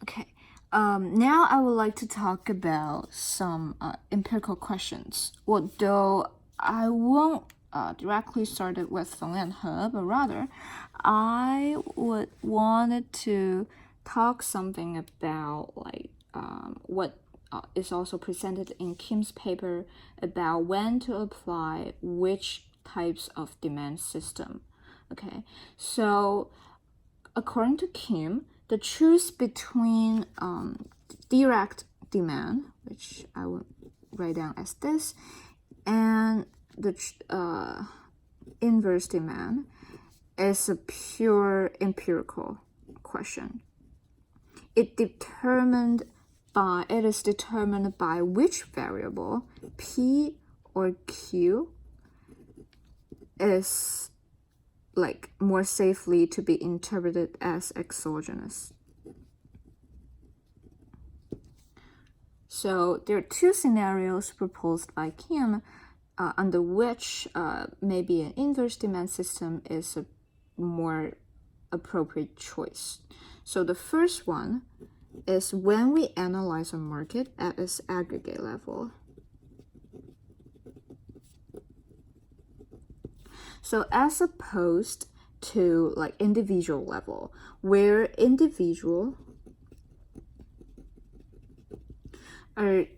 Okay. Now I would like to talk about some empirical questions. Well, though I won't directly start it with Feng and He, but rather I would wanted to talk something about what is also presented in Kim's paper about when to apply which types of demand system. Okay, so according to Kim, the choice between direct demand, which I will write down as this, and the inverse demand is a pure empirical question. It is determined by which variable, P or Q, is more safely to be interpreted as exogenous. So there are two scenarios proposed by Kim under which maybe an inverse demand system is a more appropriate choice. So the first one is when we analyze a market at its aggregate level. So as opposed to individual level, where individual can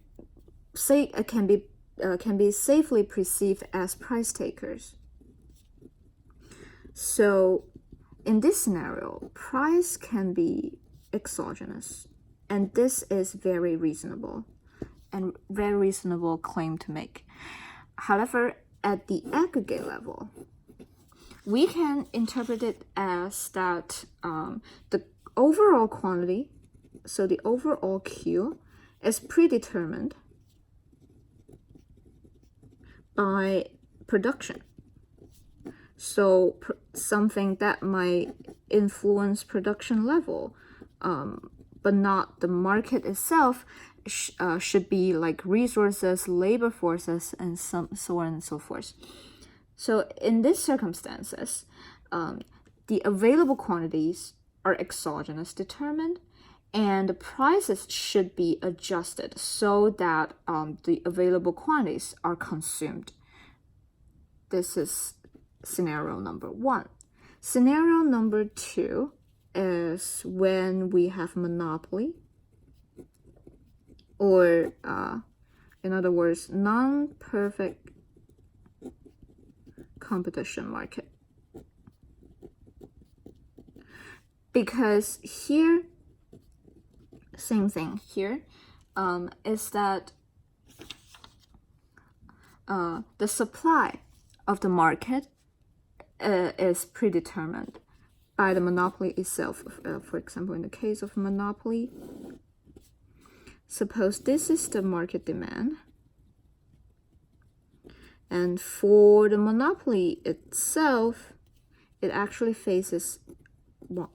be safely perceived as price takers. So in this scenario, price can be exogenous, and this is very reasonable claim to make. However, at the aggregate level, we can interpret it as that the overall quantity, so the overall Q, is predetermined by production. So something that might influence production level, but not the market itself, should be resources, labor forces, and so on and so forth. So in these circumstances, the available quantities are exogenous determined, and the prices should be adjusted so that the available quantities are consumed. This is scenario number one. Scenario number two is when we have monopoly, or in other words, non-perfect competition market. Because here, same thing here, is that the supply of the market is predetermined by the monopoly itself. For example, in the case of monopoly, suppose this is the market demand, and for the monopoly itself, it actually faces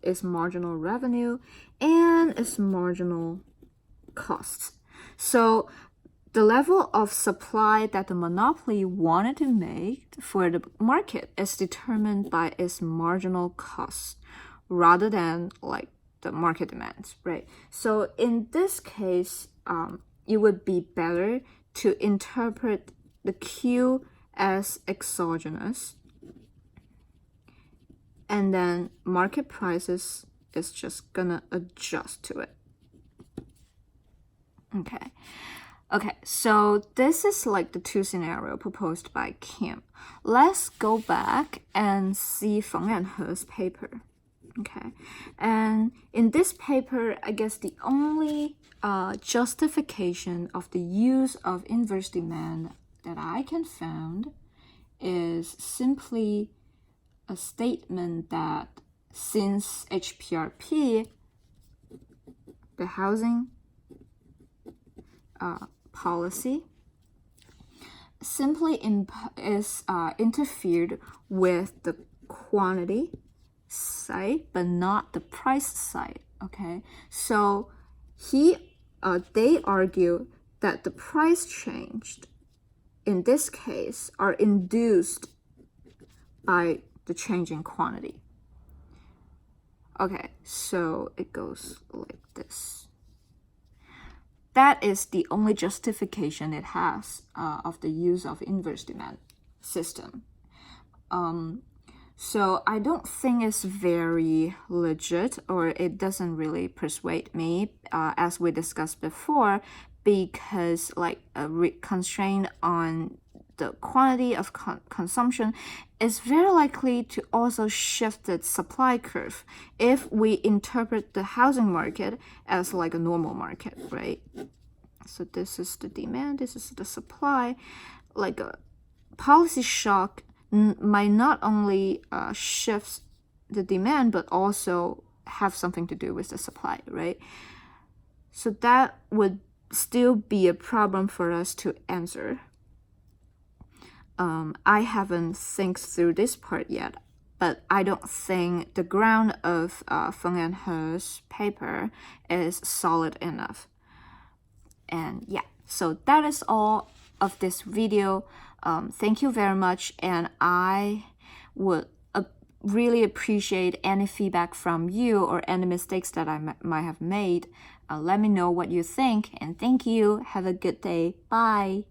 its marginal revenue and its marginal costs. So the level of supply that the monopoly wanted to make for the market is determined by its marginal costs rather than the market demands, right? So in this case, it would be better to interpret the Q as exogenous, and then market prices is just gonna adjust to it. Okay, so this is the two scenario proposed by Kim. Let's go back and see Feng and He's paper. Okay, and in this paper, I guess the only justification of the use of inverse demand that I can find is simply a statement that since HPRP, the housing policy, simply interfered with the quantity side, but not the price side. Okay, so they argue that the price changed in this case are induced by the change in quantity. Okay, so it goes like this. That is the only justification it has of the use of inverse demand system. So I don't think it's very legit, or it doesn't really persuade me, as we discussed before, because like a constraint on the quantity of consumption is very likely to also shift the supply curve if we interpret the housing market as like a normal market, right? So this is the demand, this is the supply. Like a policy shock might not only shift the demand, but also have something to do with the supply, right? So that would still be a problem for us to answer. I haven't think through this part yet, but I don't think the ground of Feng and He's paper is solid enough. And yeah, so that is all of this video. Thank you very much, and I would really appreciate any feedback from you or any mistakes that I might have made. Let me know what you think, and thank you. Have a good day. Bye.